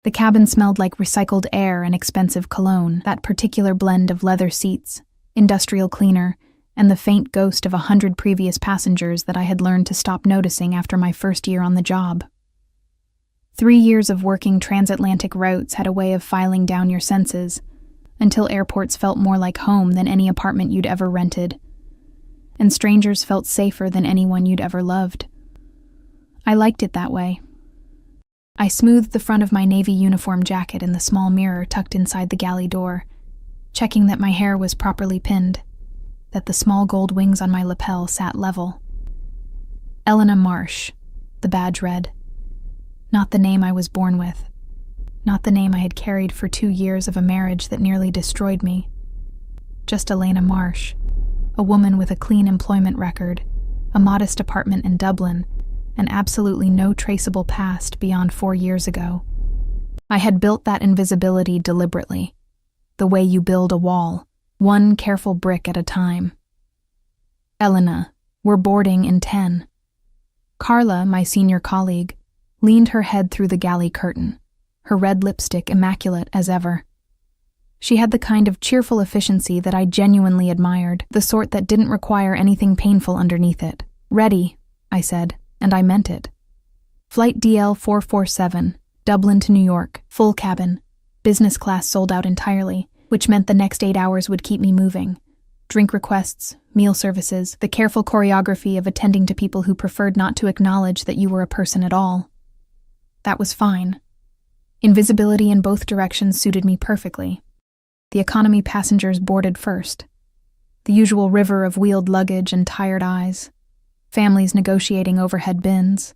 The cabin smelled like recycled air and expensive cologne, that particular blend of leather seats, industrial cleaner, and the faint ghost of 100 previous passengers that I had learned to stop noticing after my first year on the job. 3 years of working transatlantic routes had a way of filing down your senses, until airports felt more like home than any apartment you'd ever rented, and strangers felt safer than anyone you'd ever loved. I liked it that way. I smoothed the front of my navy uniform jacket in the small mirror tucked inside the galley door, checking that my hair was properly pinned, that the small gold wings on my lapel sat level. Elena Marsh, the badge read. Not the name I was born with. Not the name I had carried for 2 years of a marriage that nearly destroyed me. Just Elena Marsh, a woman with a clean employment record, a modest apartment in Dublin, and absolutely no traceable past beyond 4 years ago. I had built that invisibility deliberately, the way you build a wall, one careful brick at a time. Elena, we're boarding in 10. Carla, my senior colleague, leaned her head through the galley curtain, her red lipstick immaculate as ever. She had the kind of cheerful efficiency that I genuinely admired, the sort that didn't require anything painful underneath it. Ready, I said, and I meant it. Flight DL 447, Dublin to New York, full cabin. Business class sold out entirely, which meant the next 8 hours would keep me moving. Drink requests, meal services, the careful choreography of attending to people who preferred not to acknowledge that you were a person at all. That was fine. Invisibility in both directions suited me perfectly. The economy passengers boarded first. The usual river of wheeled luggage and tired eyes. Families negotiating overhead bins.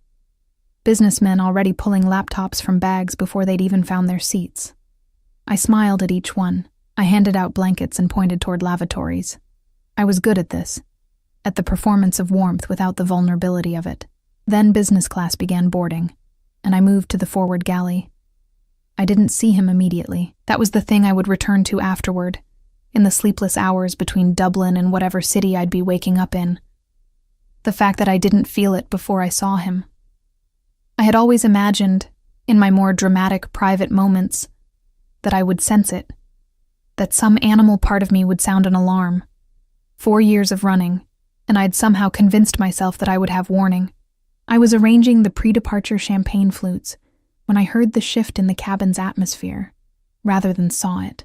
Businessmen already pulling laptops from bags before they'd even found their seats. I smiled at each one. I handed out blankets and pointed toward lavatories. I was good at this, at the performance of warmth without the vulnerability of it. Then business class began boarding, and I moved to the forward galley. I didn't see him immediately. That was the thing I would return to afterward, in the sleepless hours between Dublin and whatever city I'd be waking up in. The fact that I didn't feel it before I saw him. I had always imagined, in my more dramatic private moments, that I would sense it, that some animal part of me would sound an alarm. 4 years of running, and I'd somehow convinced myself that I would have warning. I was arranging the pre-departure champagne flutes when I heard the shift in the cabin's atmosphere, rather than saw it.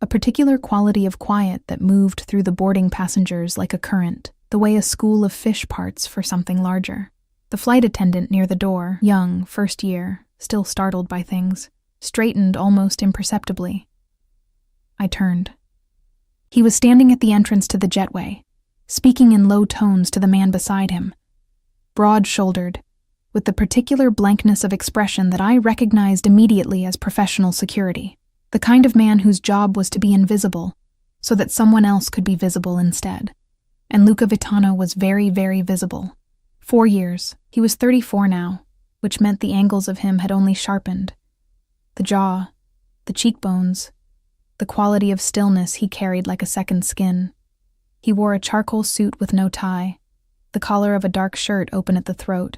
A particular quality of quiet that moved through the boarding passengers like a current, the way a school of fish parts for something larger. The flight attendant near the door, young, first year, still startled by things, straightened almost imperceptibly. I turned. He was standing at the entrance to the jetway, speaking in low tones to the man beside him. Broad-shouldered, with the particular blankness of expression that I recognized immediately as professional security, the kind of man whose job was to be invisible, so that someone else could be visible instead. And Luca Vitano was very, very visible. 4 years. He was 34 now, which meant the angles of him had only sharpened. The jaw, the cheekbones, the quality of stillness he carried like a second skin. He wore a charcoal suit with no tie, the collar of a dark shirt open at the throat,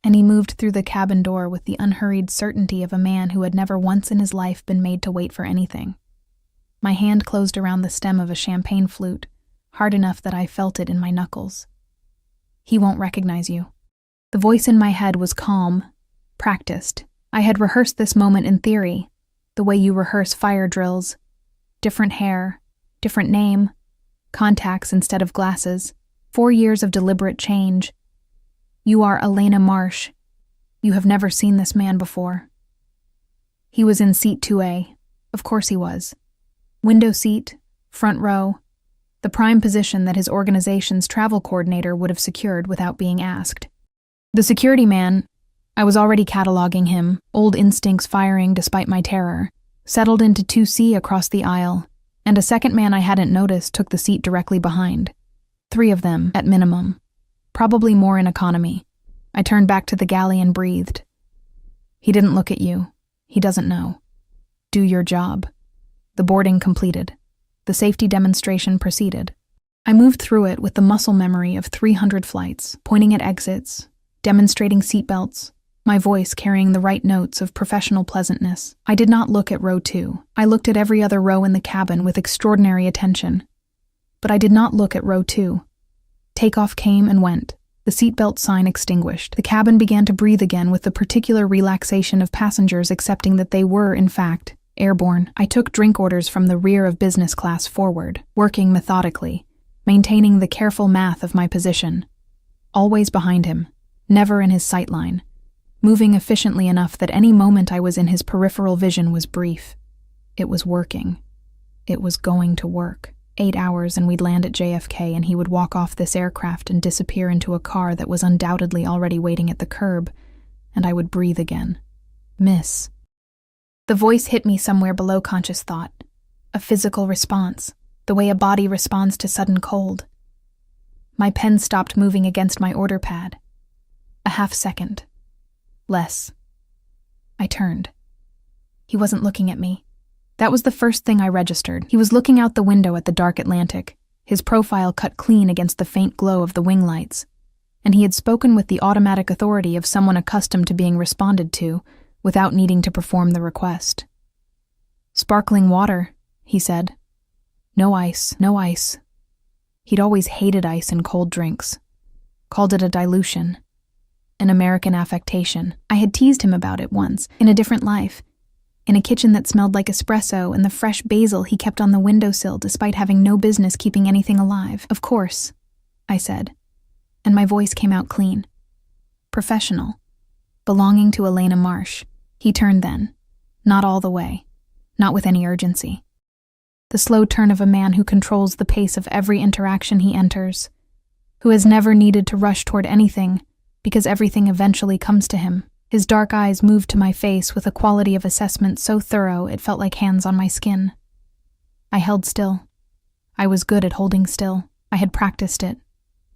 and he moved through the cabin door with the unhurried certainty of a man who had never once in his life been made to wait for anything. My hand closed around the stem of a champagne flute, hard enough that I felt it in my knuckles. He won't recognize you. The voice in my head was calm, practiced. I had rehearsed this moment in theory, the way you rehearse fire drills. Different hair, different name, contacts instead of glasses, 4 years of deliberate change. You are Elena Marsh. You have never seen this man before. He was in seat 2A. Of course he was. Window seat, front row, the prime position that his organization's travel coordinator would have secured without being asked. The security man, I was already cataloging him, old instincts firing despite my terror, settled into 2C across the aisle, and a second man I hadn't noticed took the seat directly behind. 3 of them, at minimum. Probably more in economy. I turned back to the galley and breathed. He didn't look at you. He doesn't know. Do your job. The boarding completed. The safety demonstration proceeded. I moved through it with the muscle memory of 300 flights, pointing at exits, demonstrating seatbelts, my voice carrying the right notes of professional pleasantness. I did not look at row 2. I looked at every other row in the cabin with extraordinary attention. But I did not look at row 2. Takeoff came and went. The seatbelt sign extinguished. The cabin began to breathe again with the particular relaxation of passengers accepting that they were, in fact, airborne. I took drink orders from the rear of business class forward, working methodically, maintaining the careful math of my position. Always behind him, never in his sight line, moving efficiently enough that any moment I was in his peripheral vision was brief. It was working. It was going to work. 8 hours and we'd land at JFK and he would walk off this aircraft and disappear into a car that was undoubtedly already waiting at the curb, and I would breathe again. Miss. The voice hit me somewhere below conscious thought. A physical response, the way a body responds to sudden cold. My pen stopped moving against my order pad. A half second. Less. I turned. He wasn't looking at me. That was the first thing I registered. He was looking out the window at the dark Atlantic, his profile cut clean against the faint glow of the wing lights, and he had spoken with the automatic authority of someone accustomed to being responded to without needing to perform the request. "Sparkling water," he said. "No ice, no ice." He'd always hated ice in cold drinks. Called it a dilution. An American affectation. I had teased him about it once, in a different life, in a kitchen that smelled like espresso and the fresh basil he kept on the windowsill despite having no business keeping anything alive. "Of course," I said, and my voice came out clean. "Professional. Belonging to Elena Marsh." He turned then. Not all the way. Not with any urgency. The slow turn of a man who controls the pace of every interaction he enters, who has never needed to rush toward anything because everything eventually comes to him. His dark eyes moved to my face with a quality of assessment so thorough it felt like hands on my skin. I held still. I was good at holding still. I had practiced it.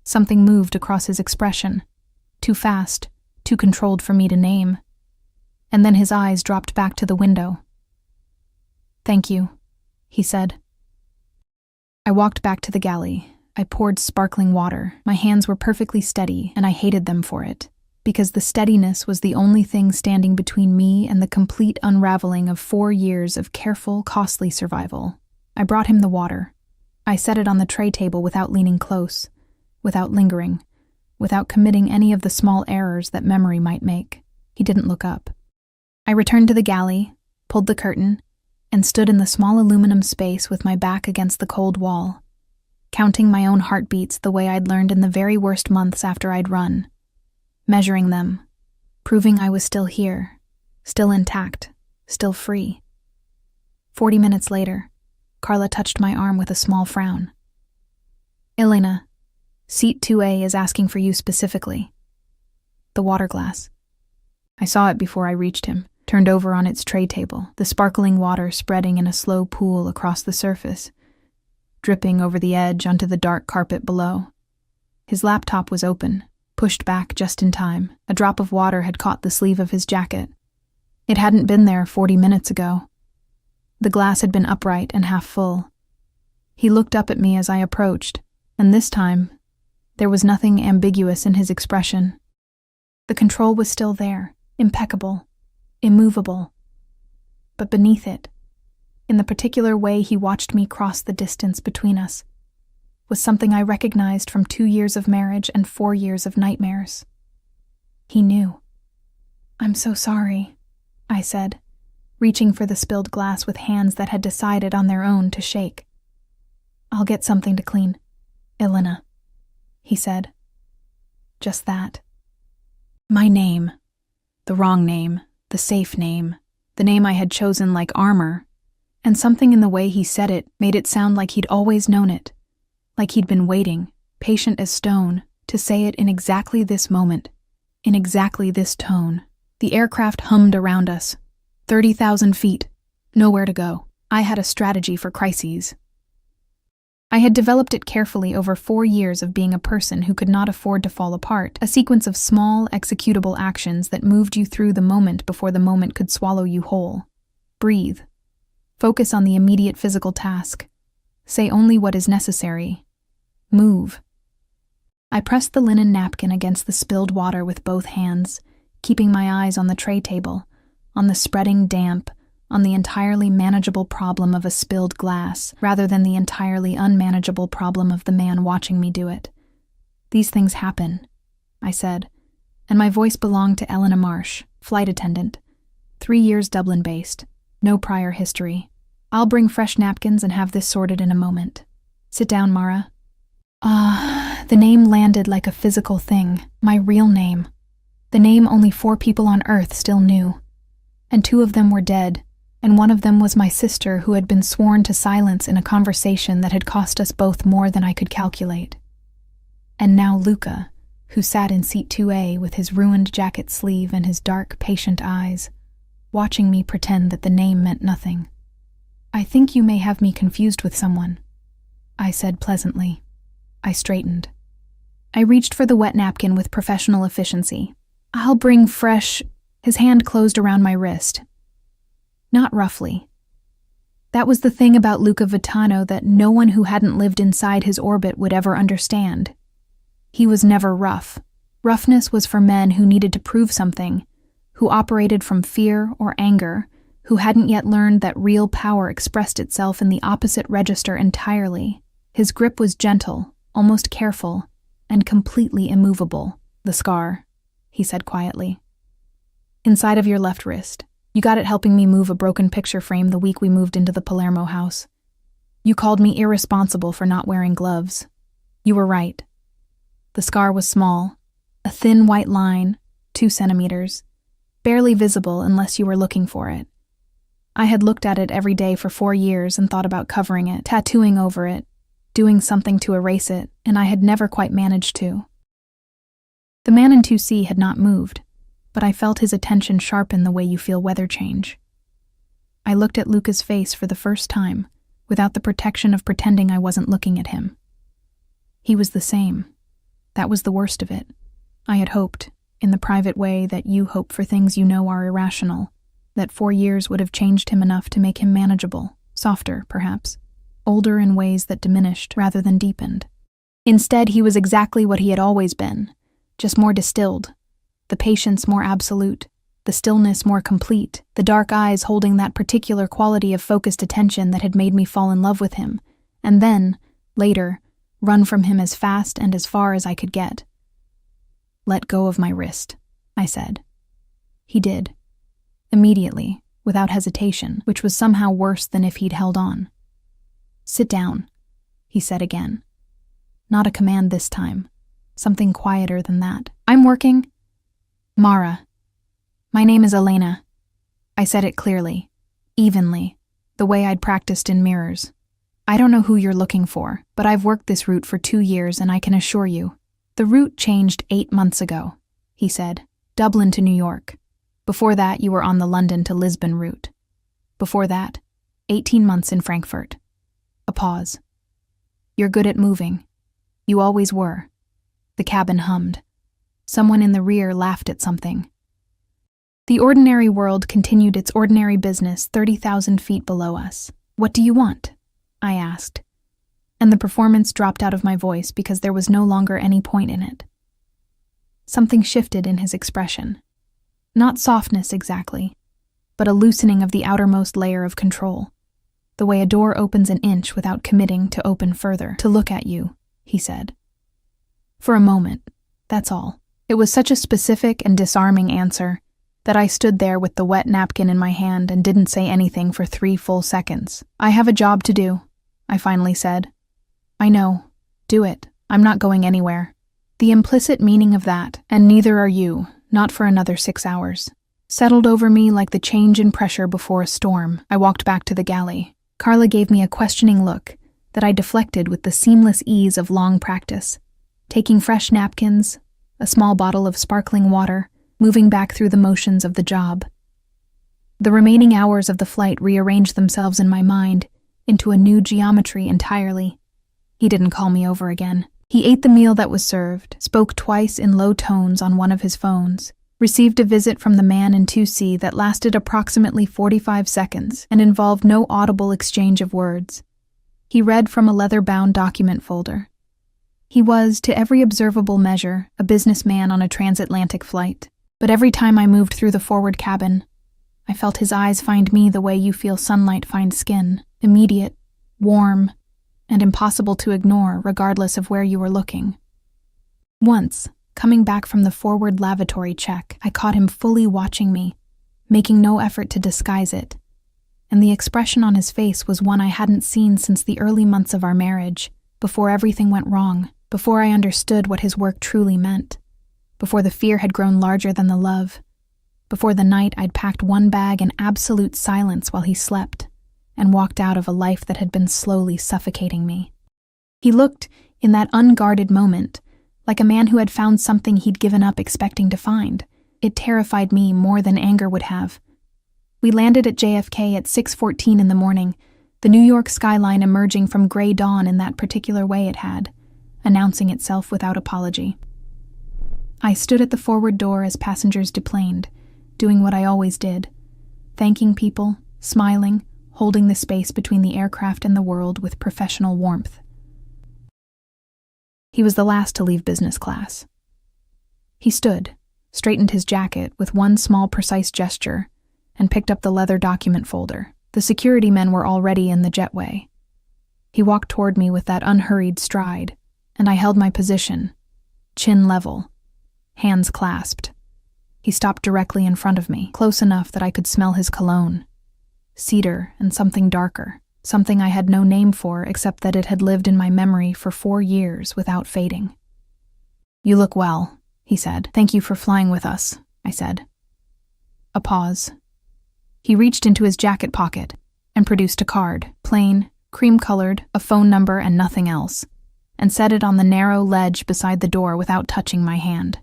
Something moved across his expression. Too fast, too controlled for me to name. And then his eyes dropped back to the window. "Thank you," he said. I walked back to the galley. I poured sparkling water. My hands were perfectly steady, and I hated them for it, because the steadiness was the only thing standing between me and the complete unraveling of 4 years of careful, costly survival. I brought him the water. I set it on the tray table without leaning close, without lingering, without committing any of the small errors that memory might make. He didn't look up. I returned to the galley, pulled the curtain, and stood in the small aluminum space with my back against the cold wall, counting my own heartbeats the way I'd learned in the very worst months after I'd run. Measuring them, proving I was still here, still intact, still free. 40 minutes later, Carla touched my arm with a small frown. "Elena, seat 2A is asking for you specifically." The water glass. I saw it before I reached him, turned over on its tray table, the sparkling water spreading in a slow pool across the surface, dripping over the edge onto the dark carpet below. His laptop was open, pushed back just in time. A drop of water had caught the sleeve of his jacket. It hadn't been there 40 minutes ago. The glass had been upright and half full. He looked up at me as I approached, and this time, there was nothing ambiguous in his expression. The control was still there, impeccable, immovable. But beneath it, in the particular way he watched me cross the distance between us, was something I recognized from 2 years of marriage and 4 years of nightmares. He knew. "I'm so sorry," I said, reaching for the spilled glass with hands that had decided on their own to shake. "I'll get something to clean, Elena," he said. Just that. My name. The wrong name, the safe name, the name I had chosen like armor, and something in the way he said it made it sound like he'd always known it. Like he'd been waiting, patient as stone, to say it in exactly this moment, in exactly this tone. The aircraft hummed around us. 30,000 feet. Nowhere to go. I had a strategy for crises. I had developed it carefully over 4 years of being a person who could not afford to fall apart, a sequence of small, executable actions that moved you through the moment before the moment could swallow you whole. Breathe. Focus on the immediate physical task. Say only what is necessary. Move. I pressed the linen napkin against the spilled water with both hands, keeping my eyes on the tray table, on the spreading damp, on the entirely manageable problem of a spilled glass, rather than the entirely unmanageable problem of the man watching me do it. "These things happen," I said, and my voice belonged to Elena Marsh, flight attendant. 3 years Dublin-based, no prior history. "I'll bring fresh napkins and have this sorted in a moment. Sit down, Mara." The name landed like a physical thing, my real name. The name only 4 people on Earth still knew. And 2 of them were dead, and one of them was my sister, who had been sworn to silence in a conversation that had cost us both more than I could calculate. And now Luca, who sat in seat 2A with his ruined jacket sleeve and his dark, patient eyes, watching me pretend that the name meant nothing. "I think you may have me confused with someone," I said pleasantly. I straightened. I reached for the wet napkin with professional efficiency. "I'll bring fresh—" His hand closed around my wrist. Not roughly. That was the thing about Luca Vitano that no one who hadn't lived inside his orbit would ever understand. He was never rough. Roughness was for men who needed to prove something, who operated from fear or anger, who hadn't yet learned that real power expressed itself in the opposite register entirely. His grip was gentle, almost careful, and completely immovable. "The scar," he said quietly. "Inside of your left wrist. You got it helping me move a broken picture frame the week we moved into the Palermo house. You called me irresponsible for not wearing gloves. You were right. The scar was small, a thin white line, 2 centimeters, barely visible unless you were looking for it. I had looked at it every day for 4 years and thought about covering it, tattooing over it, doing something to erase it, and I had never quite managed to." The man in 2C had not moved, but I felt his attention sharpen the way you feel weather change. I looked at Luca's face for the first time, without the protection of pretending I wasn't looking at him. He was the same. That was the worst of it. I had hoped, in the private way that you hope for things you know are irrational, that 4 years would have changed him enough to make him manageable, softer, perhaps, older in ways that diminished rather than deepened. Instead, he was exactly what he had always been, just more distilled, the patience more absolute, the stillness more complete, the dark eyes holding that particular quality of focused attention that had made me fall in love with him, and then, later, run from him as fast and as far as I could get. "Let go of my wrist," I said. He did. Immediately, without hesitation, which was somehow worse than if he'd held on. "Sit down," he said again. Not a command this time. Something quieter than that. "I'm working." "Mara. My name is Elena." I said it clearly, evenly, the way I'd practiced in mirrors. "I don't know who you're looking for, but I've worked this route for 2 years and I can assure you, the route changed 8 months ago," he said. "Dublin to New York. Before that, you were on the London to Lisbon route. Before that, 18 months in Frankfurt." A pause. "You're good at moving. You always were." The cabin hummed. Someone in the rear laughed at something. The ordinary world continued its ordinary business 30,000 feet below us. "What do you want?" I asked, and the performance dropped out of my voice because there was no longer any point in it. Something shifted in his expression. Not softness exactly, but a loosening of the outermost layer of control. "The way a door opens an inch without committing to open further. To look at you," he said. "For a moment, that's all." It was such a specific and disarming answer that I stood there with the wet napkin in my hand and didn't say anything for 3 full seconds. "I have a job to do," I finally said. "I know. Do it. I'm not going anywhere." The implicit meaning of that, "and neither are you, not for another 6 hours," settled over me like the change in pressure before a storm. I walked back to the galley. Carla gave me a questioning look that I deflected with the seamless ease of long practice, taking fresh napkins, a small bottle of sparkling water, moving back through the motions of the job. The remaining hours of the flight rearranged themselves in my mind into a new geometry entirely. He didn't call me over again. He ate the meal that was served, spoke twice in low tones on one of his phones, received a visit from the man in 2C that lasted approximately 45 seconds and involved no audible exchange of words. He read from a leather-bound document folder. He was, to every observable measure, a businessman on a transatlantic flight. But every time I moved through the forward cabin, I felt his eyes find me the way you feel sunlight find skin, immediate, warm, and impossible to ignore regardless of where you were looking. Once, coming back from the forward lavatory check, I caught him fully watching me, making no effort to disguise it, and the expression on his face was one I hadn't seen since the early months of our marriage, before everything went wrong, before I understood what his work truly meant, before the fear had grown larger than the love, before the night I'd packed one bag in absolute silence while he slept, and walked out of a life that had been slowly suffocating me. He looked, in that unguarded moment, like a man who had found something he'd given up expecting to find. It terrified me more than anger would have. We landed at JFK at 6:14 in the morning, the New York skyline emerging from gray dawn in that particular way it had, announcing itself without apology. I stood at the forward door as passengers deplaned, doing what I always did, thanking people, smiling, holding the space between the aircraft and the world with professional warmth. He was the last to leave business class. He stood, straightened his jacket with one small precise gesture, and picked up the leather document folder. The security men were already in the jetway. He walked toward me with that unhurried stride, and I held my position, chin level, hands clasped. He stopped directly in front of me, close enough that I could smell his cologne. Cedar and something darker, something I had no name for except that it had lived in my memory for 4 years without fading. "You look well," he said. "Thank you for flying with us," I said. A pause. He reached into his jacket pocket and produced a card, plain, cream-colored, a phone number and nothing else, and set it on the narrow ledge beside the door without touching my hand.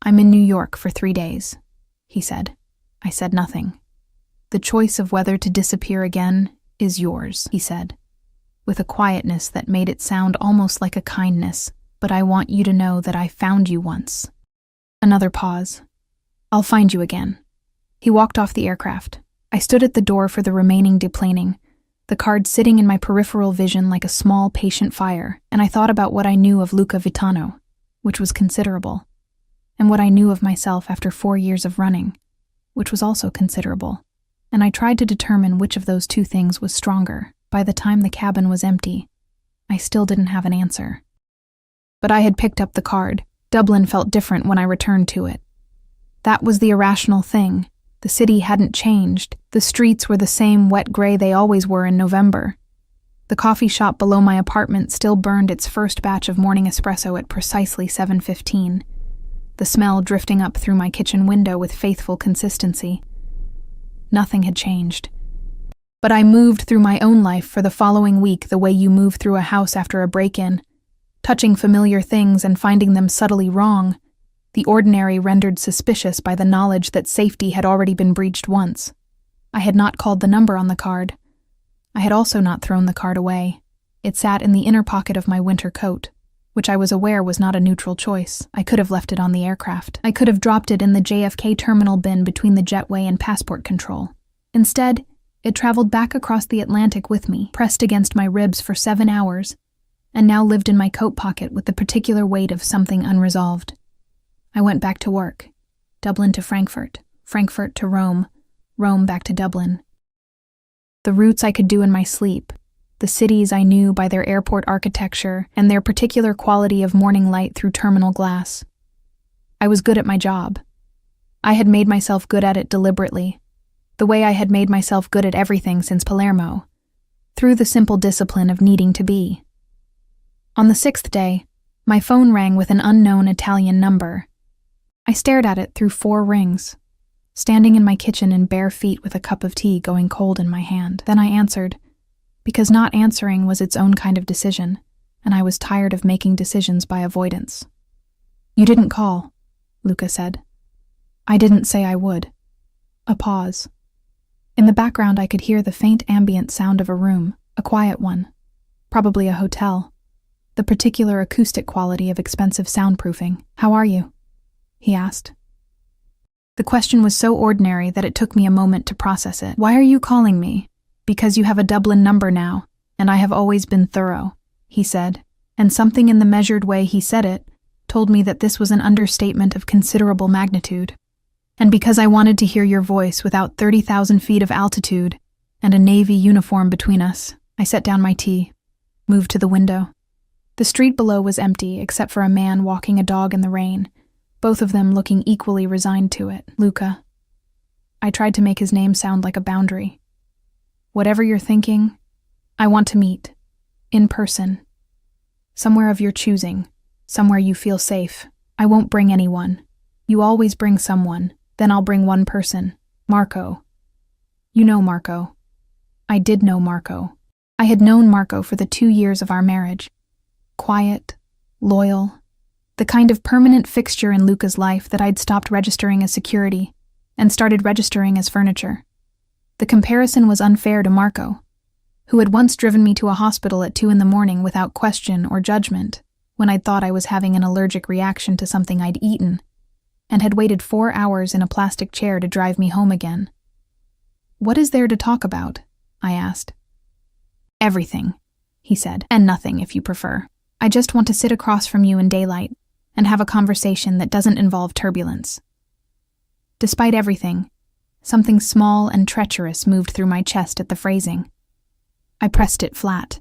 "I'm in New York for 3 days," he said. I said nothing. "The choice of whether to disappear again is yours," he said, with a quietness that made it sound almost like a kindness, "but I want you to know that I found you once." Another pause. "I'll find you again." He walked off the aircraft. I stood at the door for the remaining deplaning, the card sitting in my peripheral vision like a small, patient fire, and I thought about what I knew of Luca Vitano, which was considerable, and what I knew of myself after 4 years of running, which was also considerable, and I tried to determine which of those two things was stronger. By the time the cabin was empty, I still didn't have an answer. But I had picked up the card. Dublin felt different when I returned to it. That was the irrational thing. The city hadn't changed. The streets were the same wet gray they always were in November. The coffee shop below my apartment still burned its first batch of morning espresso at precisely 7:15, the smell drifting up through my kitchen window with faithful consistency. Nothing had changed. But I moved through my own life for the following week the way you move through a house after a break-in, touching familiar things and finding them subtly wrong, the ordinary rendered suspicious by the knowledge that safety had already been breached once. I had not called the number on the card. I had also not thrown the card away. It sat in the inner pocket of my winter coat, which I was aware was not a neutral choice. I could have left it on the aircraft. I could have dropped it in the JFK terminal bin between the jetway and passport control. Instead, it traveled back across the Atlantic with me, pressed against my ribs for 7 hours, and now lived in my coat pocket with the particular weight of something unresolved. I went back to work. Dublin to Frankfurt, Frankfurt to Rome, Rome back to Dublin. The routes I could do in my sleep, the cities I knew by their airport architecture and their particular quality of morning light through terminal glass. I was good at my job. I had made myself good at it deliberately, the way I had made myself good at everything since Palermo, through the simple discipline of needing to be. On the 6th day, my phone rang with an unknown Italian number. I stared at it through 4 rings, standing in my kitchen in bare feet with a cup of tea going cold in my hand. Then I answered, because not answering was its own kind of decision, and I was tired of making decisions by avoidance. "You didn't call," Luca said. "I didn't say I would." A pause. In the background I could hear the faint ambient sound of a room, a quiet one, probably a hotel, the particular acoustic quality of expensive soundproofing. "How are you?" he asked. The question was so ordinary that it took me a moment to process it. "Why are you calling me?" "Because you have a Dublin number now, and I have always been thorough," he said, and something in the measured way he said it told me that this was an understatement of considerable magnitude. And because I wanted to hear your voice without 30,000 feet of altitude and a navy uniform between us, I set down my tea, moved to the window. The street below was empty except for a man walking a dog in the rain, both of them looking equally resigned to it. Luca. I tried to make his name sound like a boundary. Whatever you're thinking, I want to meet. In person. Somewhere of your choosing. Somewhere you feel safe. I won't bring anyone. You always bring someone. Then I'll bring one person. Marco. You know Marco. I did know Marco. I had known Marco for the 2 years of our marriage. Quiet, loyal, the kind of permanent fixture in Luca's life that I'd stopped registering as security and started registering as furniture. The comparison was unfair to Marco, who had once driven me to a hospital at 2 a.m. without question or judgment when I'd thought I was having an allergic reaction to something I'd eaten, and had waited 4 hours in a plastic chair to drive me home again. What is there to talk about? I asked. Everything, he said, and nothing if you prefer. I just want to sit across from you in daylight and have a conversation that doesn't involve turbulence. Despite everything, something small and treacherous moved through my chest at the phrasing. I pressed it flat.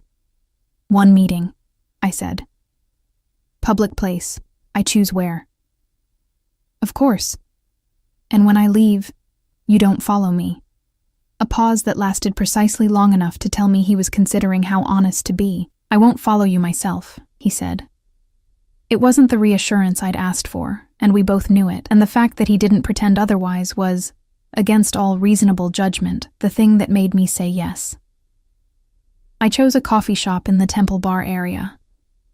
One meeting, I said. Public place. I choose where. Of course. And when I leave, you don't follow me. A pause that lasted precisely long enough to tell me he was considering how honest to be. I won't follow you myself, he said. It wasn't the reassurance I'd asked for, and we both knew it, and the fact that he didn't pretend otherwise was, against all reasonable judgment, the thing that made me say yes. I chose a coffee shop in the Temple Bar area,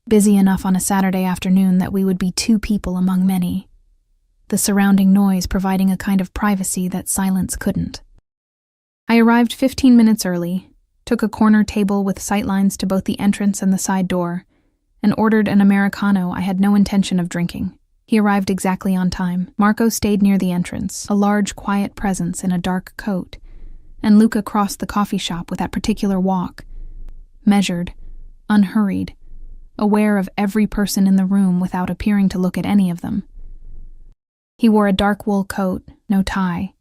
busy enough on a Saturday afternoon that we would be 2 people among many, the surrounding noise providing a kind of privacy that silence couldn't. I arrived 15 minutes early, took a corner table with sightlines to both the entrance and the side door, and ordered an Americano I had no intention of drinking. He arrived exactly on time. Marco stayed near the entrance, a large, quiet presence in a dark coat, and Luca crossed the coffee shop with that particular walk, measured, unhurried, aware of every person in the room without appearing to look at any of them. He wore a dark wool coat, no tie,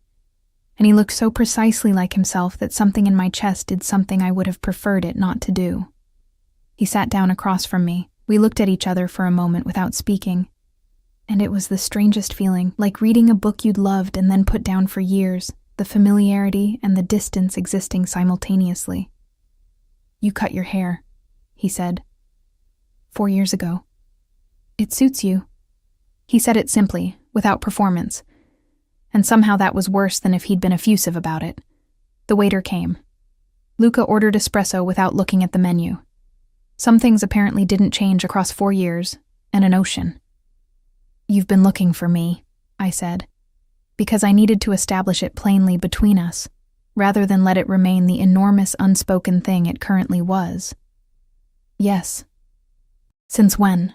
and he looked so precisely like himself that something in my chest did something I would have preferred it not to do. He sat down across from me. We looked at each other for a moment without speaking, and it was the strangest feeling, like reading a book you'd loved and then put down for years, the familiarity and the distance existing simultaneously. You cut your hair, he said. 4 years ago. It suits you. He said it simply, without performance, and somehow that was worse than if he'd been effusive about it. The waiter came. Luca ordered espresso without looking at the menu. Some things apparently didn't change across 4 years, and an ocean. You've been looking for me, I said, because I needed to establish it plainly between us, rather than let it remain the enormous unspoken thing it currently was. Yes. Since when?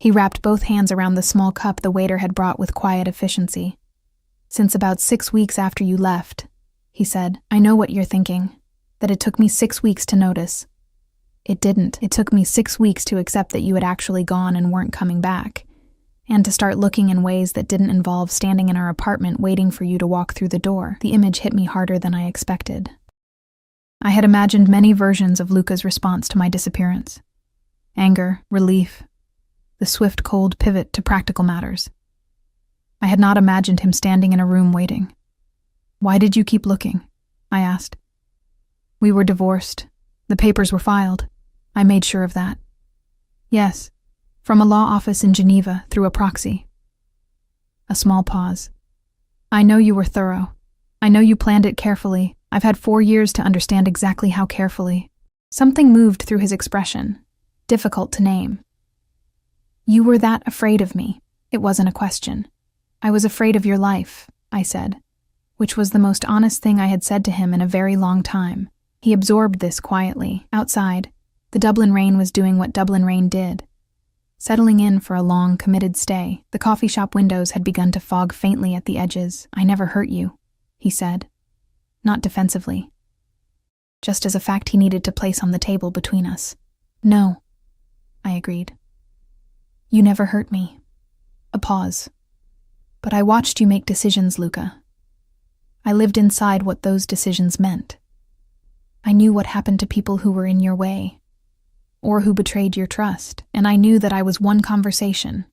He wrapped both hands around the small cup the waiter had brought with quiet efficiency. Since about 6 weeks after you left, he said. I know what you're thinking, that it took me 6 weeks to notice. It didn't. It took me 6 weeks to accept that you had actually gone and weren't coming back, and to start looking in ways that didn't involve standing in our apartment waiting for you to walk through the door. The image hit me harder than I expected. I had imagined many versions of Luca's response to my disappearance. Anger, relief, the swift, cold pivot to practical matters. I had not imagined him standing in a room waiting. Why did you keep looking? I asked. We were divorced. The papers were filed. I made sure of that. Yes, from a law office in Geneva through a proxy. A small pause. I know you were thorough. I know you planned it carefully. I've had 4 years to understand exactly how carefully. Something moved through his expression, difficult to name. You were that afraid of me. It wasn't a question. I was afraid of your life, I said, which was the most honest thing I had said to him in a very long time. He absorbed this quietly. Outside, the Dublin rain was doing what Dublin rain did, settling in for a long, committed stay. The coffee shop windows had begun to fog faintly at the edges. I never hurt you, he said, not defensively, just as a fact he needed to place on the table between us. No, I agreed. You never hurt me. A pause. But I watched you make decisions, Luca. I lived inside what those decisions meant. I knew what happened to people who were in your way, or who betrayed your trust, and I knew that I was one conversation,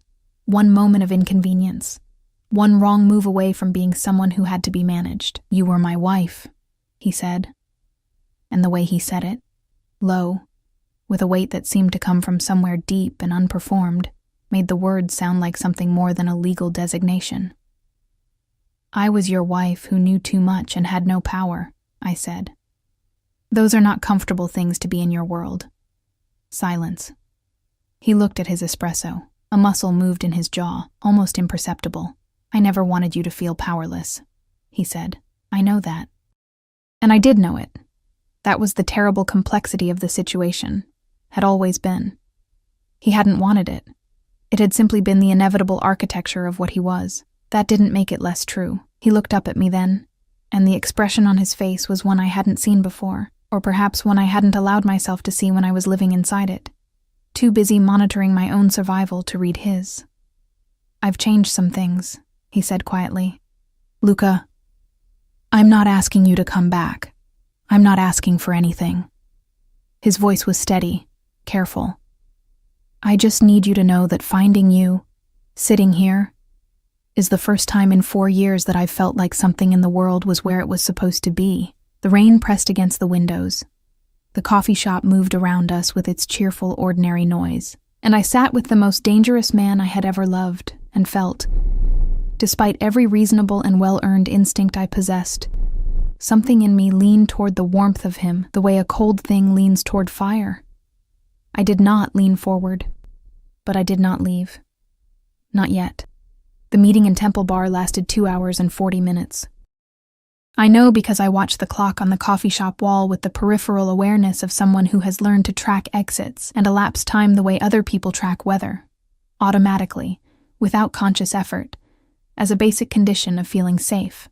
one moment of inconvenience, one wrong move away from being someone who had to be managed. You were my wife, he said, and the way he said it, low, with a weight that seemed to come from somewhere deep and unperformed, made the words sound like something more than a legal designation. I was your wife who knew too much and had no power, I said. Those are not comfortable things to be in your world. Silence. He looked at his espresso. A muscle moved in his jaw, almost imperceptible. I never wanted you to feel powerless, he said. I know that. And I did know it. That was the terrible complexity of the situation. Had always been. He hadn't wanted it. It had simply been the inevitable architecture of what he was. That didn't make it less true. He looked up at me then, and the expression on his face was one I hadn't seen before, or perhaps one I hadn't allowed myself to see when I was living inside it. Too busy monitoring my own survival to read his. I've changed some things, he said quietly. Luca, I'm not asking you to come back. I'm not asking for anything. His voice was steady, careful. I just need you to know that finding you, sitting here, is the first time in 4 years that I've felt like something in the world was where it was supposed to be. The rain pressed against the windows. The coffee shop moved around us with its cheerful, ordinary noise, and I sat with the most dangerous man I had ever loved and felt. Despite every reasonable and well-earned instinct I possessed, something in me leaned toward the warmth of him the way a cold thing leans toward fire. I did not lean forward, but I did not leave. Not yet. The meeting in Temple Bar lasted 2 hours and 40 minutes. I know because I watched the clock on the coffee shop wall with the peripheral awareness of someone who has learned to track exits and elapse time the way other people track weather, automatically, without conscious effort, as a basic condition of feeling safe.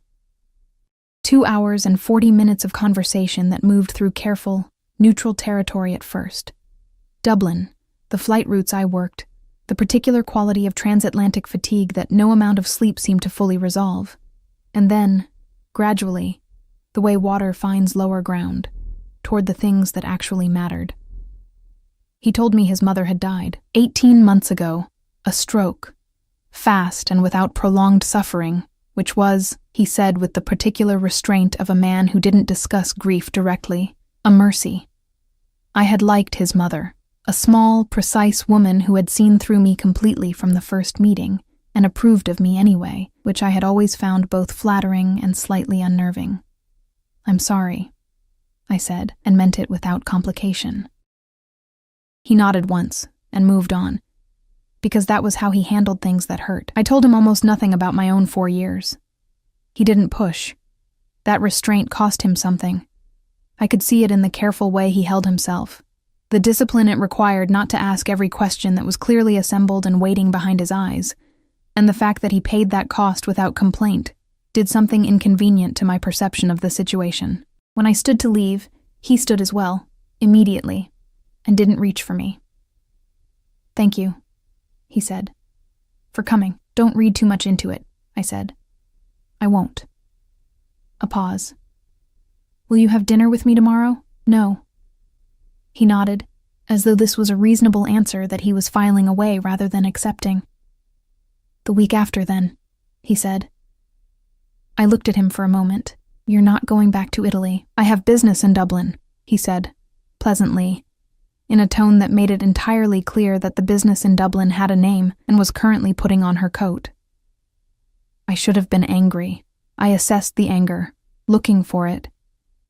2 hours and 40 minutes of conversation that moved through careful, neutral territory at first. Dublin, the flight routes I worked, the particular quality of transatlantic fatigue that no amount of sleep seemed to fully resolve. And then, gradually, the way water finds lower ground, toward the things that actually mattered. He told me his mother had died 18 months ago, a stroke, fast and without prolonged suffering, which was, he said with the particular restraint of a man who didn't discuss grief directly, a mercy. I had liked his mother, a small, precise woman who had seen through me completely from the first meeting and approved of me anyway, which I had always found both flattering and slightly unnerving. I'm sorry, I said, and meant it without complication. He nodded once and moved on, because that was how he handled things that hurt. I told him almost nothing about my own 4 years. He didn't push. That restraint cost him something. I could see it in the careful way he held himself, the discipline it required not to ask every question that was clearly assembled and waiting behind his eyes, and the fact that he paid that cost without complaint did something inconvenient to my perception of the situation. When I stood to leave, he stood as well, immediately, and didn't reach for me. Thank you, he said. For coming. Don't read too much into it, I said. I won't. A pause. Will you have dinner with me tomorrow? No. He nodded, as though this was a reasonable answer that he was filing away rather than accepting. The week after, then, he said. I looked at him for a moment. You're not going back to Italy. I have business in Dublin, he said, pleasantly, in a tone that made it entirely clear that the business in Dublin had a name and was currently putting on her coat. I should have been angry. I assessed the anger, looking for it,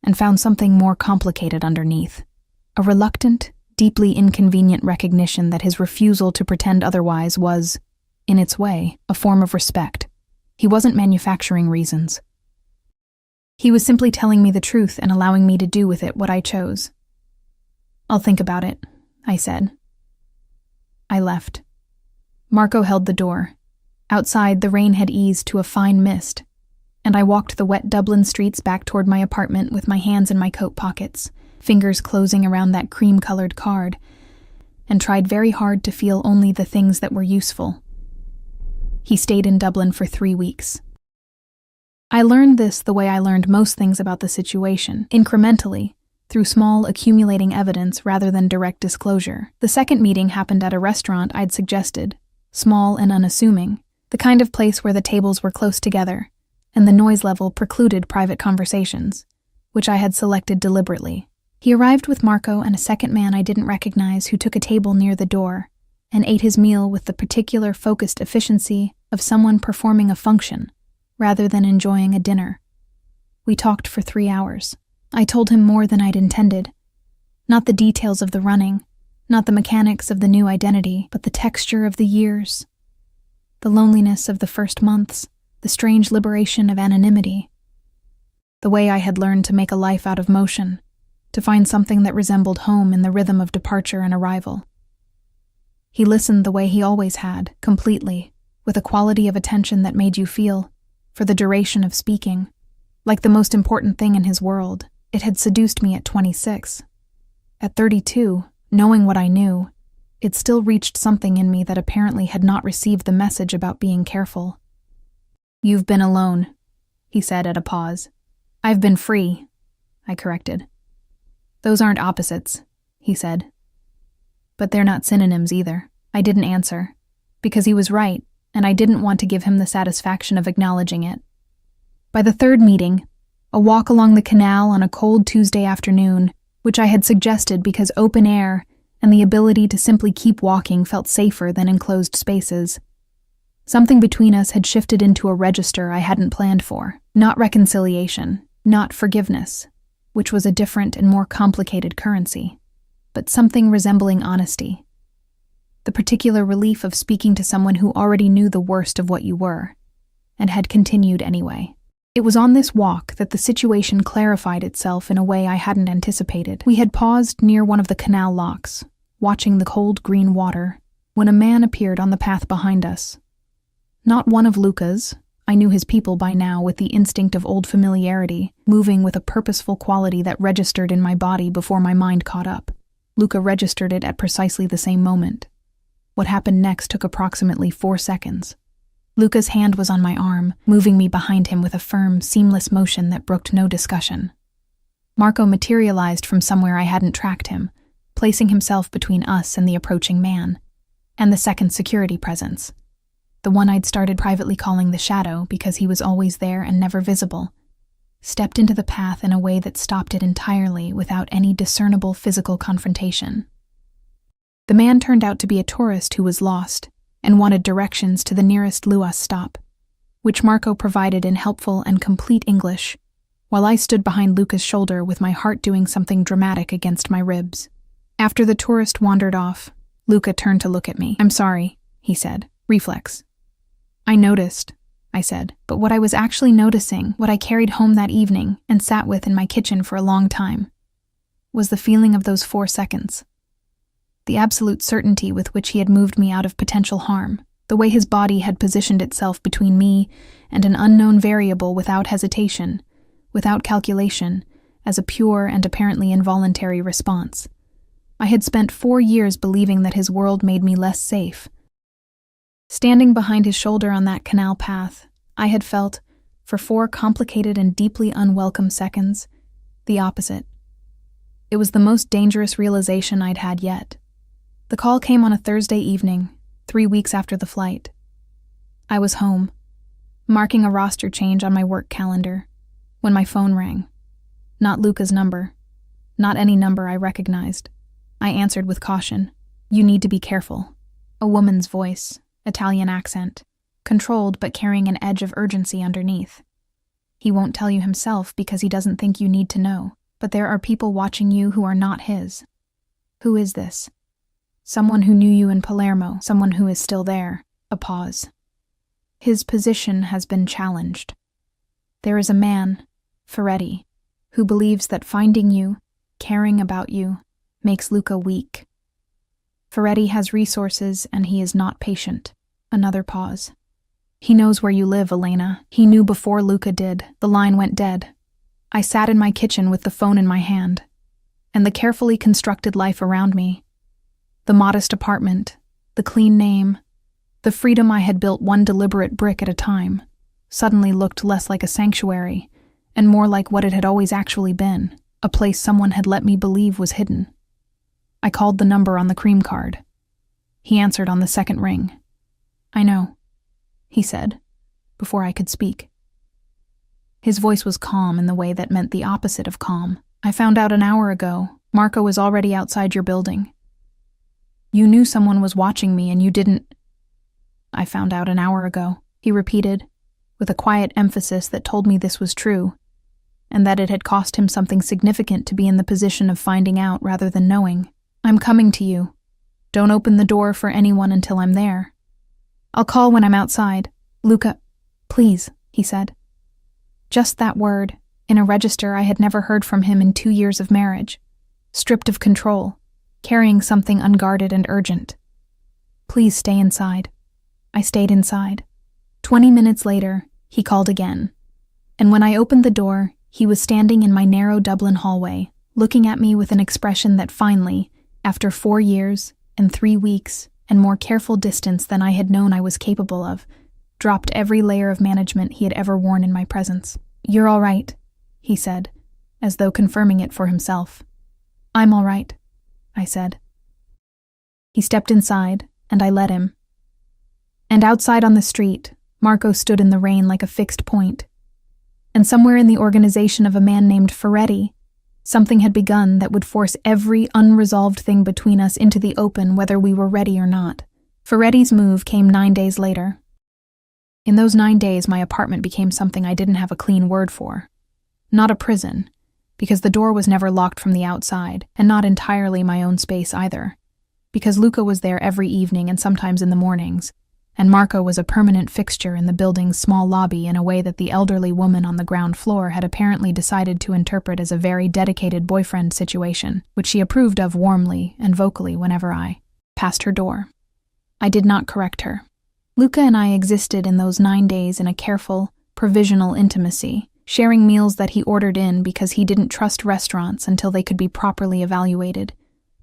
and found something more complicated underneath. A reluctant, deeply inconvenient recognition that his refusal to pretend otherwise was, in its way, a form of respect. He wasn't manufacturing reasons. He was simply telling me the truth and allowing me to do with it what I chose. I'll think about it, I said. I left. Marco held the door. Outside, the rain had eased to a fine mist, and I walked the wet Dublin streets back toward my apartment with my hands in my coat pockets, fingers closing around that cream-colored card, and tried very hard to feel only the things that were useful. He stayed in Dublin for 3 weeks. I learned this the way I learned most things about the situation, incrementally, through small, accumulating evidence rather than direct disclosure. The second meeting happened at a restaurant I'd suggested, small and unassuming, the kind of place where the tables were close together, and the noise level precluded private conversations, which I had selected deliberately. He arrived with Marco and a second man I didn't recognize who took a table near the door and ate his meal with the particular focused efficiency of someone performing a function, rather than enjoying a dinner. We talked for 3 hours. I told him more than I'd intended. Not the details of the running, not the mechanics of the new identity, but the texture of the years. The loneliness of the first months, the strange liberation of anonymity. The way I had learned to make a life out of motion, to find something that resembled home in the rhythm of departure and arrival. He listened the way he always had, completely, with a quality of attention that made you feel, for the duration of speaking, like the most important thing in his world. It had seduced me at 26. At 32, knowing what I knew, it still reached something in me that apparently had not received the message about being careful. "You've been alone," he said at a pause. "I've been free," I corrected. "Those aren't opposites," he said. "But they're not synonyms either." I didn't answer, because he was right, and I didn't want to give him the satisfaction of acknowledging it. By the third meeting, a walk along the canal on a cold Tuesday afternoon, which I had suggested because open air and the ability to simply keep walking felt safer than enclosed spaces. Something between us had shifted into a register I hadn't planned for. Not reconciliation, not forgiveness, which was a different and more complicated currency, but something resembling honesty. The particular relief of speaking to someone who already knew the worst of what you were, and had continued anyway. It was on this walk that the situation clarified itself in a way I hadn't anticipated. We had paused near one of the canal locks, watching the cold green water, when a man appeared on the path behind us. Not one of Luca's. I knew his people by now with the instinct of old familiarity, moving with a purposeful quality that registered in my body before my mind caught up. Luca registered it at precisely the same moment. What happened next took approximately 4 seconds. Luca's hand was on my arm, moving me behind him with a firm, seamless motion that brooked no discussion. Marco materialized from somewhere I hadn't tracked him, placing himself between us and the approaching man, and the second security presence. The one I'd started privately calling the Shadow because he was always there and never visible, stepped into the path in a way that stopped it entirely without any discernible physical confrontation. The man turned out to be a tourist who was lost and wanted directions to the nearest Luas stop, which Marco provided in helpful and complete English, while I stood behind Luca's shoulder with my heart doing something dramatic against my ribs. After the tourist wandered off, Luca turned to look at me. "I'm sorry," he said. Reflex. "I noticed," I said, "but what I was actually noticing, what I carried home that evening and sat with in my kitchen for a long time, was the feeling of those 4 seconds. The absolute certainty with which he had moved me out of potential harm, the way his body had positioned itself between me and an unknown variable without hesitation, without calculation, as a pure and apparently involuntary response. I had spent 4 years believing that his world made me less safe. Standing behind his shoulder on that canal path, I had felt, for 4 complicated and deeply unwelcome seconds, the opposite. It was the most dangerous realization I'd had yet. The call came on a Thursday evening, 3 weeks after the flight. I was home, marking a roster change on my work calendar, when my phone rang. Not Luca's number. Not any number I recognized. I answered with caution. "You need to be careful." A woman's voice, Italian accent, controlled but carrying an edge of urgency underneath. "He won't tell you himself because he doesn't think you need to know, but there are people watching you who are not his." "Who is this?" "Someone who knew you in Palermo, someone who is still there." A pause. "His position has been challenged. There is a man, Ferretti, who believes that finding you, caring about you, makes Luca weak. Ferretti has resources and he is not patient." Another pause. "He knows where you live, Elena. He knew before Luca did." The line went dead. I sat in my kitchen with the phone in my hand, and the carefully constructed life around me. The modest apartment, the clean name, The freedom I had built one deliberate brick at a time suddenly looked less like a sanctuary and more like what it had always actually been, a place someone had let me believe was hidden. I called the number on the cream card. He answered on the second ring. "I know," he said, before I could speak. His voice was calm in the way that meant the opposite of calm. "I found out an hour ago. Marco was already outside your building. You knew someone was watching me and you didn't—" "I found out an hour ago," he repeated, with a quiet emphasis that told me this was true, and that it had cost him something significant to be in the position of finding out rather than knowing. "I'm coming to you. Don't open the door for anyone until I'm there. I'll call when I'm outside. Luca, please," he said. Just that word, in a register I had never heard from him in 2 years of marriage, stripped of control, carrying something unguarded and urgent. "Please stay inside." I stayed inside. 20 minutes later, he called again, and when I opened the door, he was standing in my narrow Dublin hallway, looking at me with an expression that finally, after 4 years and 3 weeks and more careful distance than I had known I was capable of, dropped every layer of management he had ever worn in my presence. "You're all right," he said, as though confirming it for himself. "I'm all right," I said. He stepped inside, and I let him. And outside on the street, Marco stood in the rain like a fixed point. And somewhere in the organization of a man named Ferretti, something had begun that would force every unresolved thing between us into the open whether we were ready or not. Ferretti's move came 9 days later. In those 9 days, my apartment became something I didn't have a clean word for. Not a prison, because the door was never locked from the outside, and not entirely my own space either, because Luca was there every evening and sometimes in the mornings, and Marco was a permanent fixture in the building's small lobby in a way that the elderly woman on the ground floor had apparently decided to interpret as a very dedicated boyfriend situation, which she approved of warmly and vocally whenever I passed her door. I did not correct her. Luca and I existed in those 9 days in a careful, provisional intimacy, sharing meals that he ordered in because he didn't trust restaurants until they could be properly evaluated,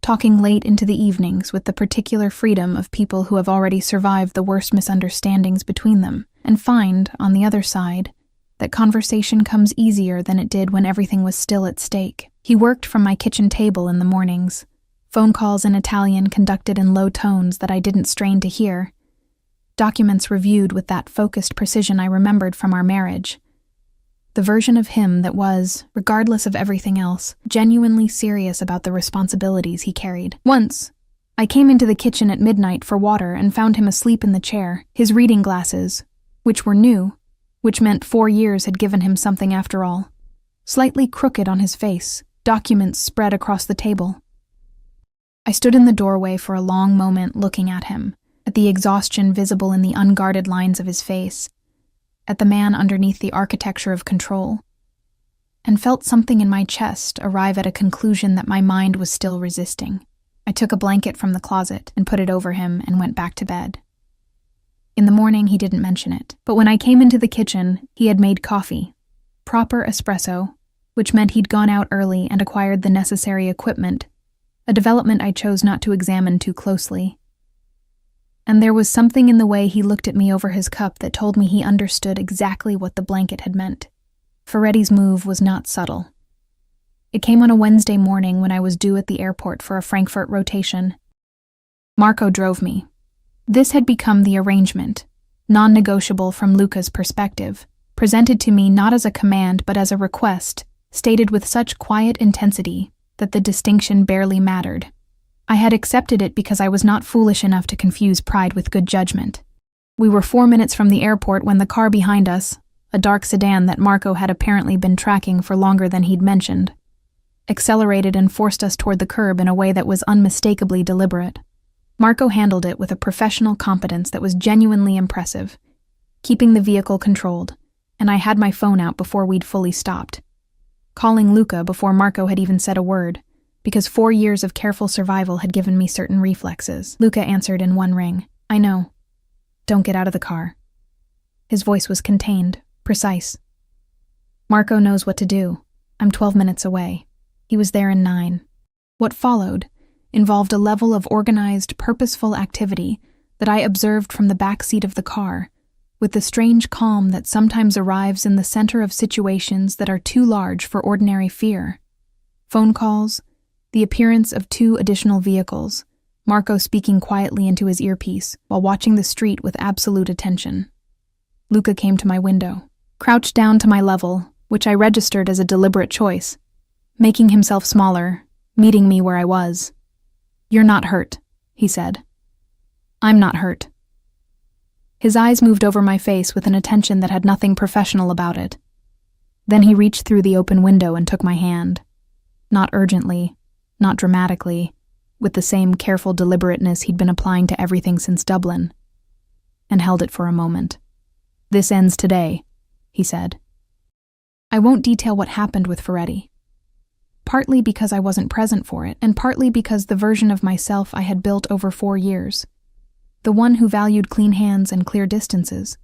talking late into the evenings with the particular freedom of people who have already survived the worst misunderstandings between them, and find, on the other side, that conversation comes easier than it did when everything was still at stake. He worked from my kitchen table in the mornings, phone calls in Italian conducted in low tones that I didn't strain to hear, documents reviewed with that focused precision I remembered from our marriage. The version of him that was, regardless of everything else, genuinely serious about the responsibilities he carried. Once, I came into the kitchen at midnight for water and found him asleep in the chair, his reading glasses, which were new, which meant 4 years had given him something after all, slightly crooked on his face, documents spread across the table. I stood in the doorway for a long moment looking at him, at the exhaustion visible in the unguarded lines of his face, at the man underneath the architecture of control, and felt something in my chest arrive at a conclusion that my mind was still resisting. I took a blanket from the closet and put it over him and went back to bed. In the morning, he didn't mention it, but when I came into the kitchen, he had made coffee, proper espresso, which meant he'd gone out early and acquired the necessary equipment, a development I chose not to examine too closely. And there was something in the way he looked at me over his cup that told me he understood exactly what the blanket had meant. Ferretti's move was not subtle. It came on a Wednesday morning when I was due at the airport for a Frankfurt rotation. Marco drove me. This had become the arrangement, non-negotiable from Luca's perspective, presented to me not as a command but as a request, stated with such quiet intensity that the distinction barely mattered. I had accepted it because I was not foolish enough to confuse pride with good judgment. We were 4 minutes from the airport when the car behind us, a dark sedan that Marco had apparently been tracking for longer than he'd mentioned, accelerated and forced us toward the curb in a way that was unmistakably deliberate. Marco handled it with a professional competence that was genuinely impressive, keeping the vehicle controlled, and I had my phone out before we'd fully stopped, calling Luca before Marco had even said a word, because 4 years of careful survival had given me certain reflexes. Luca answered in one ring. "I know. Don't get out of the car." His voice was contained, precise. "Marco knows what to do. I'm 12 minutes away." He was there in 9. What followed involved a level of organized, purposeful activity that I observed from the back seat of the car, with the strange calm that sometimes arrives in the center of situations that are too large for ordinary fear. Phone calls, the appearance of 2 additional vehicles, Marco speaking quietly into his earpiece while watching the street with absolute attention. Luca came to my window, crouched down to my level, which I registered as a deliberate choice, making himself smaller, meeting me where I was. "You're not hurt," he said. "I'm not hurt." His eyes moved over my face with an attention that had nothing professional about it. Then he reached through the open window and took my hand. Not urgently, not dramatically, with the same careful deliberateness he'd been applying to everything since Dublin, and held it for a moment. "This ends today," he said. I won't detail what happened with Ferretti. Partly because I wasn't present for it, and partly because the version of myself I had built over 4 years, the one who valued clean hands and clear distances,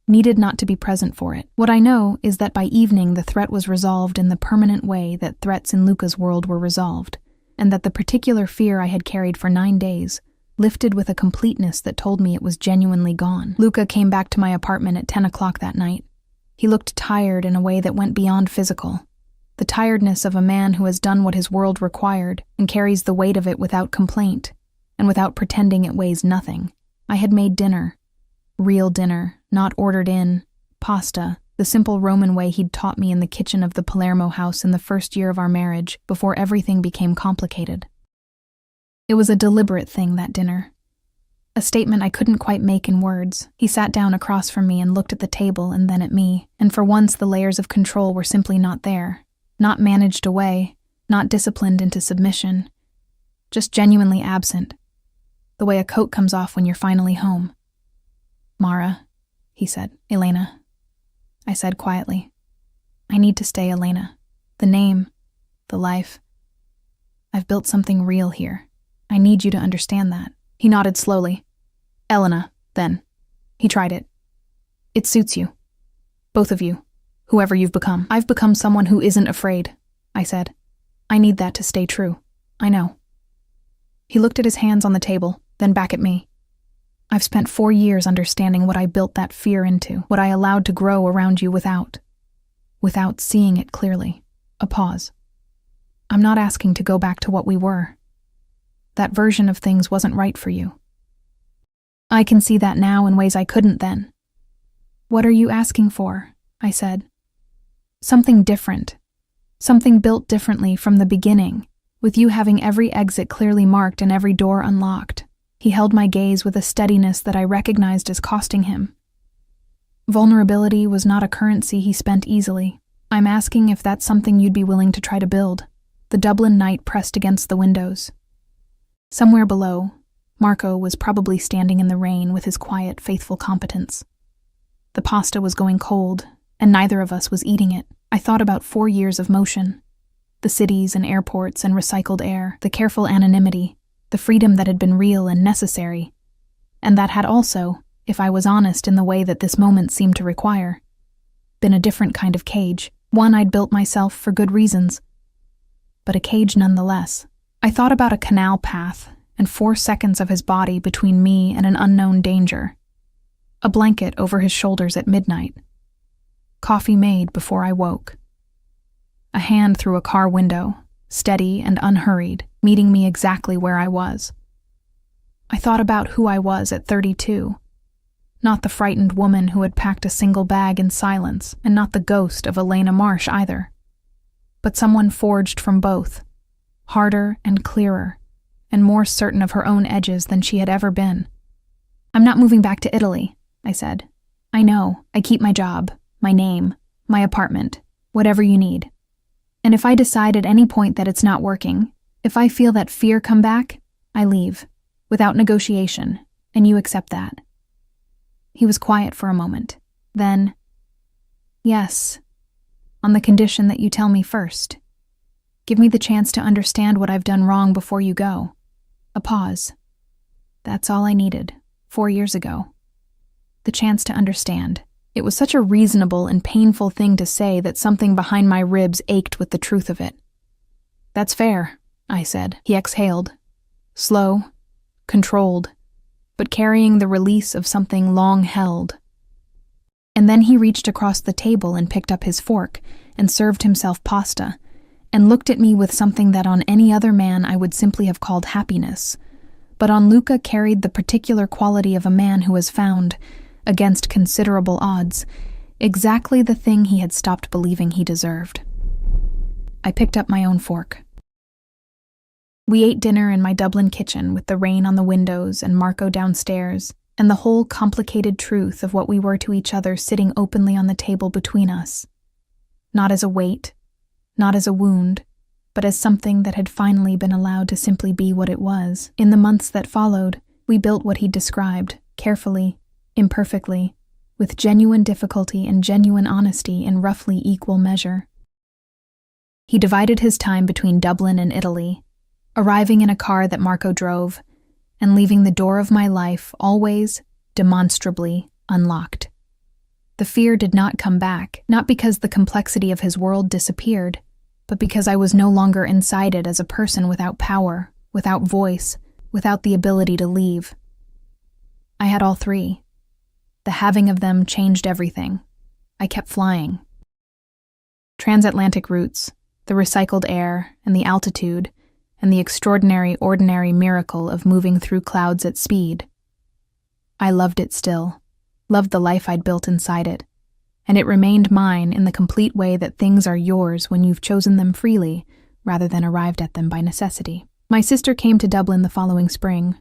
needed not to be present for it. What I know is that by evening the threat was resolved in the permanent way that threats in Luca's world were resolved, and that the particular fear I had carried for 9 days lifted with a completeness that told me it was genuinely gone. Luca came back to my apartment at 10 o'clock that night. He looked tired in a way that went beyond physical, the tiredness of a man who has done what his world required and carries the weight of it without complaint, and without pretending it weighs nothing. I had made dinner. Real dinner, not ordered in, pasta, the simple Roman way he'd taught me in the kitchen of the Palermo house in the first year of our marriage, before everything became complicated. It was a deliberate thing, that dinner. A statement I couldn't quite make in words. He sat down across from me and looked at the table and then at me, and for once the layers of control were simply not there, not managed away, not disciplined into submission, just genuinely absent, the way a coat comes off when you're finally home. "Mara," he said. "Elena," I said quietly. "I need to stay Elena. The name, the life. I've built something real here. I need you to understand that." He nodded slowly. "Elena, then." He tried it. "It suits you. Both of you. Whoever you've become." "I've become someone who isn't afraid," I said. "I need that to stay true. I know." He looked at his hands on the table, then back at me. "I've spent 4 years understanding what I built that fear into, what I allowed to grow around you without seeing it clearly." A pause. "I'm not asking to go back to what we were. That version of things wasn't right for you. I can see that now in ways I couldn't then." "What are you asking for?" I said. "Something different. Something built differently from the beginning, with you having every exit clearly marked and every door unlocked." He held my gaze with a steadiness that I recognized as costing him. Vulnerability was not a currency he spent easily. "I'm asking if that's something you'd be willing to try to build." The Dublin night pressed against the windows. Somewhere below, Marco was probably standing in the rain with his quiet, faithful competence. The pasta was going cold, and neither of us was eating it. I thought about 4 years of motion. The cities and airports and recycled air, the careful anonymity, the freedom that had been real and necessary, and that had also, if I was honest in the way that this moment seemed to require, been a different kind of cage, one I'd built myself for good reasons, but a cage nonetheless. I thought about a canal path and 4 seconds of his body between me and an unknown danger, a blanket over his shoulders at midnight, coffee made before I woke, a hand through a car window, steady and unhurried, meeting me exactly where I was. I thought about who I was at 32, not the frightened woman who had packed a single bag in silence, and not the ghost of Elena Marsh either, but someone forged from both, harder and clearer, and more certain of her own edges than she had ever been. "I'm not moving back to Italy," I said. "I know, I keep my job, my name, my apartment, whatever you need. And if I decide at any point that it's not working, if I feel that fear come back, I leave, without negotiation, and you accept that." He was quiet for a moment. Then, "Yes, on the condition that you tell me first. Give me the chance to understand what I've done wrong before you go." A pause. That's all I needed, 4 years ago. The chance to understand. It was such a reasonable and painful thing to say that something behind my ribs ached with the truth of it. "That's fair," I said. He exhaled. Slow, controlled, but carrying the release of something long held. And then he reached across the table and picked up his fork and served himself pasta, and looked at me with something that on any other man I would simply have called happiness, but on Luca carried the particular quality of a man who has found, against considerable odds, exactly the thing he had stopped believing he deserved. I picked up my own fork. We ate dinner in my Dublin kitchen with the rain on the windows and Marco downstairs, and the whole complicated truth of what we were to each other sitting openly on the table between us. Not as a weight, not as a wound, but as something that had finally been allowed to simply be what it was. In the months that followed, we built what he described, carefully, imperfectly, with genuine difficulty and genuine honesty in roughly equal measure. He divided his time between Dublin and Italy, arriving in a car that Marco drove, and leaving the door of my life always, demonstrably, unlocked. The fear did not come back, not because the complexity of his world disappeared, but because I was no longer inside it as a person without power, without voice, without the ability to leave. I had all three. The having of them changed everything. I kept flying. Transatlantic routes, the recycled air, and the altitude, and the extraordinary, ordinary miracle of moving through clouds at speed. I loved it still, loved the life I'd built inside it, and it remained mine in the complete way that things are yours when you've chosen them freely, rather than arrived at them by necessity. My sister came to Dublin the following spring.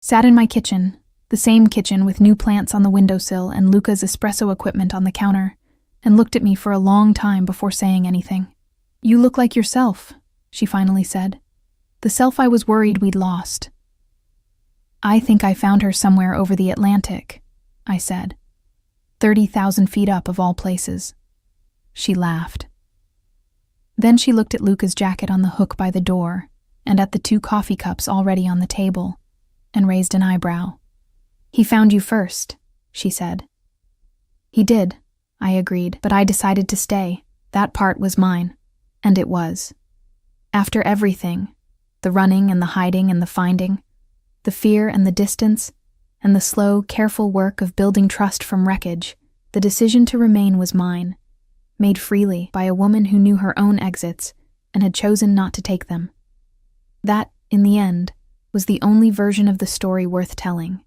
Sat in my kitchen, the same kitchen with new plants on the windowsill and Luca's espresso equipment on the counter, and looked at me for a long time before saying anything. "You look like yourself," she finally said. "The self I was worried we'd lost." "I think I found her somewhere over the Atlantic," I said. 30,000 feet up of all places. She laughed. Then she looked at Luca's jacket on the hook by the door, and at the 2 coffee cups already on the table, and raised an eyebrow. "He found you first," she said. "He did," I agreed, "but I decided to stay. That part was mine." And it was. After everything, the running and the hiding and the finding, the fear and the distance, and the slow, careful work of building trust from wreckage, the decision to remain was mine, made freely by a woman who knew her own exits and had chosen not to take them. That, in the end, was the only version of the story worth telling.